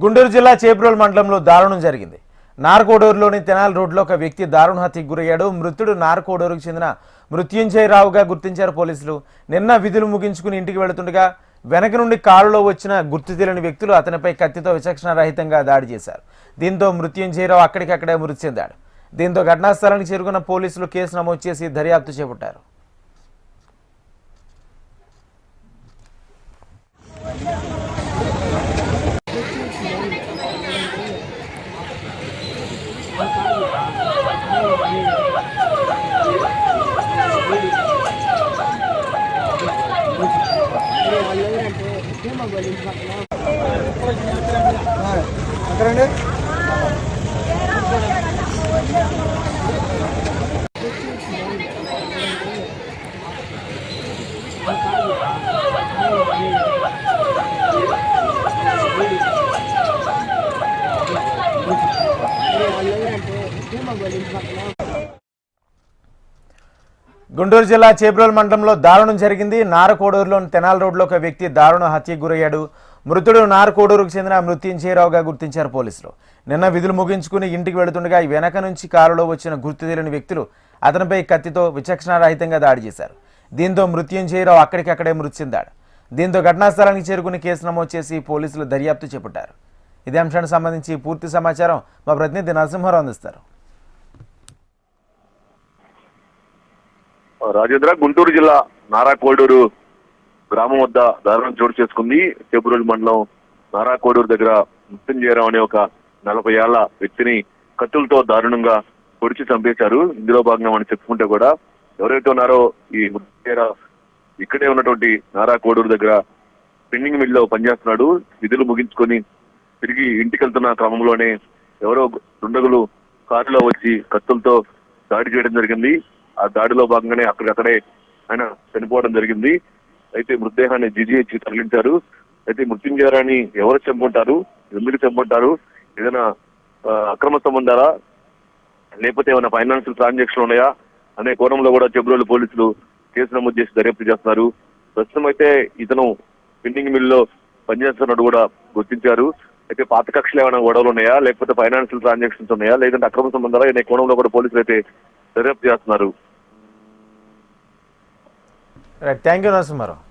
గుంటూరు జిల్లా చేబ్రోలు మండలంలో దారుణం జరిగింది. నార్కోడూరులోని తెనాలి రోడ్లో ఒక వ్యక్తి దారుణ హత్యకు గురయ్యాడు. మృతుడు నార్కోడూరుకు చెందిన మృత్యుంజయరావుగా గుర్తించారు పోలీసులు. నిన్న విధులు ముగించుకుని ఇంటికి వెళుతుండగా వెనక నుండి కారులో వచ్చిన గుర్తు తెలియని వ్యక్తులు అతనిపై కత్తితో విచక్షణారహితంగా దాడి చేశారు. దీంతో మృత్యుంజయరావు అక్కడికక్కడే మృతి చెందాడు. దీంతో ఘటనా స్థలానికి చేరుకున్న పోలీసులు కేసు నమోదు చేసి దర్యాప్తు చేపట్టారు. గుంటూరు జిల్లా చేబ్రోలు మండలంలో దారుణం జరిగింది. నార్కోడూరులోని తెనాలి రోడ్లో ఒక వ్యక్తి దారుణ హత్యకు గురయ్యాడు. మృతుడు నార్కోడూరుకు చెందిన మృత్యుంజయరావుగా గుర్తించారు పోలీసులు. నిన్న విధులు ముగించుకుని ఇంటికి వెళుతుండగా వెనక నుంచి కారులో వచ్చిన గుర్తు తెలియని వ్యక్తులు అతనిపై కత్తితో విచక్షణారహితంగా దాడి చేశారు. దీంతో మృత్యుంజయరావు అక్కడికక్కడే మృతి చెందాడు. దీంతో ఘటనా స్థలానికి చేరుకుని కేసు నమోదు చేసి పోలీసులు దర్యాప్తు చేపట్టారు. ఇదే అంశానికి సంబంధించి పూర్తి సమాచారం మా ప్రతినిధి నరసింహారావు అందిస్తారు. రాజేంద్ర, గుంటూరు జిల్లా నారాకోడూరు గ్రామం వద్ద దారుణం చోటు చేసుకుంది. చేబ్రోలు మండలం నారాకోడూరు దగ్గర మృత్యుంజయరావు అనే ఒక 40 ఏళ్ల వ్యక్తిని కత్తులతో దారుణంగా పొడిచి చంపేశారు. ఇందులో భాగంగా మనం చెప్పుకుంటే కూడా ఎవరైతే ఉన్నారో ఈ మృత్యుంజయరావు ఇక్కడే ఉన్నటువంటి నారాకోడూరు దగ్గర పెండింగ్ మిల్ లో పనిచేస్తున్నాడు. విధులు ముగించుకొని తిరిగి ఇంటికి వెళ్తున్న క్రమంలోనే ఎవరో దుండగులు కారులో వచ్చి కత్తులతో దాడి చేయడం జరిగింది. ఆ దాడిలో భాగంగానే అక్కడికక్కడే ఆయన చనిపోవడం జరిగింది. అయితే మృతదేహాన్ని జీజీహెచ్ తరలించారు. అయితే మృత్యుంజయరావుని ఎవరు చంపుంటారు, ఎందుకు చంపుంటారు, ఏదైనా అక్రమ సంబంధాలా లేకపోతే ఏమైనా ఫైనాన్షియల్ ట్రాన్సాక్షన్ ఉన్నాయా అనే కోణంలో కూడా చేబ్రోలు పోలీసులు కేసు నమోదు చేసి దర్యాప్తు చేస్తున్నారు. ప్రస్తుతం అయితే ఇతను పెండింగ్ మిల్ లో పనిచేస్తున్నట్టు కూడా గుర్తించారు. అయితే పాత కక్షలు ఏమైనా గొడవలు ఉన్నాయా, లేకపోతే ఫైనాన్షియల్ ట్రాన్సాక్షన్స్ ఉన్నాయా, లేదంటే అక్రమ సంబంధాలా అనే కోణంలో కూడా పోలీసులు అయితే దర్యాప్తు చేస్తున్నారు. Thank you Narasimha Rao.